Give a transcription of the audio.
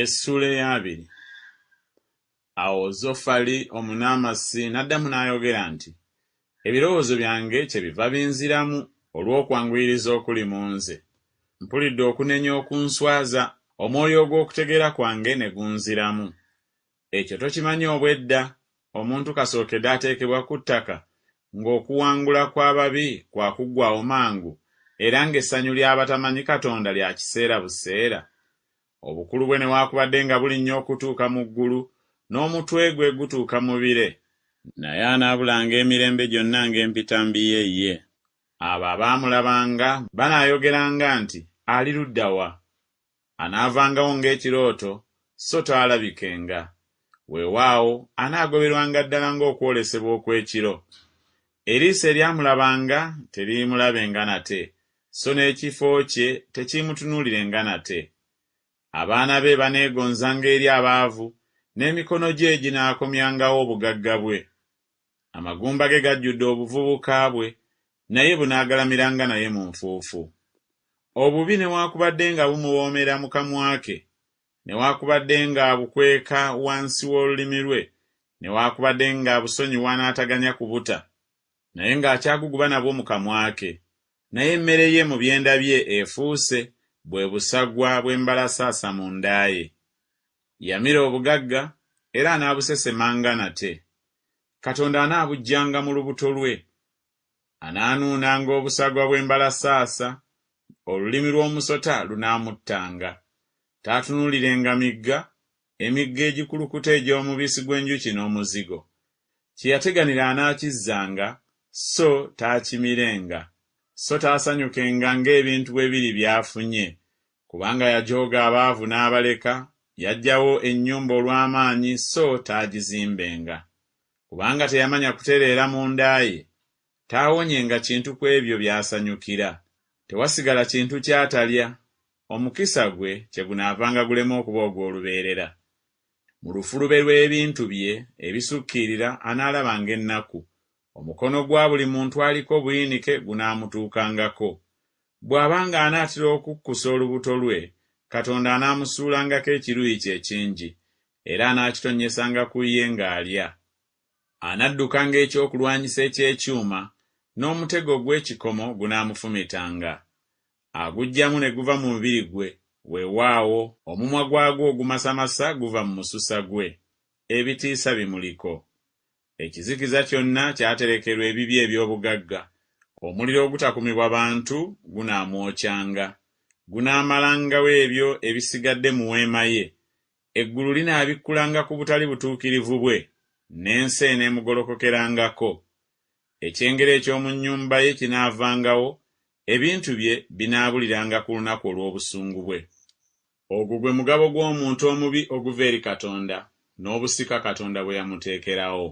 Essuula ey'abiri. Awo Zofali omunaamasi n'addamu n'ayogera nti, ebirowoozo byange kyebiva binziramu olw'okwanguyiriza okuli mu nze. Mpulidde okunenya okunswaza, omwoyo ogw'okutegeera kwange ne gunziramu. Ekyo tokimanyi obwedda, omuntu kasookedde ateekebwa ku ttaka, ng'okuwangula kw'ababi kwakuggwaawo mangu, era ng'essanyu ly'abatamanyi Katonda lya kiseera buseera. Obukulu bwe newaakubadde nga bulinnya okutuuka mu ggulu, n'omutwe gwe gutuuka mu bire, naye anaabulanga emirembe gyonna ng'empitambi ye. Abo abaamulabanga banaayogeranga nti, ali ludda wa? Anaavangawo ng'ekirooto, so taalabikenga. Weewaawo anaagoberwanga ddala ng'okwolesebwa okw'ekiro. Eriiso eryamulabanga teriimulabenga nate, so n'ekifo kye tekiimutunuulirenga nate. Abaana be baneegonzanga eri abaavu, n'emikono gye ginaakomyangawo obugagga bwe. Amagumba ge gajjudde obuvubuka bwe, naye bunaagalamiranga naye mu nfuufu. Obubi newaakubadde nga bumuwoomera mu kamwa ke, newaakubadde nga abukweka wansi w'olulimi lwe, newaakubadde nga abusonyiwa n'ataganya kubuta, naye ng'akyaguguba nabwo mu kamwa ke. Naye emmere ye mu byenda bye efuuse bwe busagwa bw'embalasaasa mu nda ye. Yamira obugagga era anaabusesemanga nate. Katonda anaabuggyanga mu lubuto lwe. Anaanuunanga obusagwa bw'embalasaasa, olulimi lw'omusota lunaamuttanga. Taatunuulirenga migga, emigga egikulukuta egy'omubisi gw'enjuki n'omuzigo. Kye yateganira anaakizzanga, so taakimirenga. So taasanyukenga ng'ebintu bwe biri by'afunye, kubanga yajooga abaavu n'abaleka, yaggyawo ennyumba olw'amaanyi, so taagizimbenga. Kubanga teyamanya kutereera mu nda ye, taawonyenga kintu ku ebyo by'asanyukira. Tewasigala kintu ky'atalya, omukisa gwe kye gunaavanga gulema okuba ogw'olubeerera. Mu lufulube lw'ebintu bye ebisukkirira anaalabanga ennaku. Omukono gwa buli muntu aliko obuyinike gunaamutuukangako. Bw'abanga anaatera okukkusa olubuto lwe, Katonda anaamusuulangako ekiruyi kye ekingi, era anaakitonnyesanga ku ye ng'alya. Anaddukanga ekyokulwanyisa eky'ekyuma, n'omutego gw'ekikomo gunaamufumitanga. Aguggyamu ne guva mu mubiri gwe, weewaawo omumwa gwagwo ogumasamasa guva mu mususa gwe. Ebitiisa bimuliko. Ekizikiza kyonna kyaterekerwa ebibi eby'obugagga. Omuliro ogutakumibwa bantu gunaamwokyanga. Gunaamalangawo ebyo ebisigadde mu weema ye. Eggulu linaabikkulanga ku butali butuukirivu bwe, n'ensi eneemugolokokerangako. Ekyengero eky'omu nnyumba ye kinaavangawo, ebintu bye binaabuliranga ku lunaku olw'obusungu bwe. Ogwo gwe mugabo gw'omuntu omubi oguva eri Katonda, n'obusika Katonda bwe yamuteekerawo.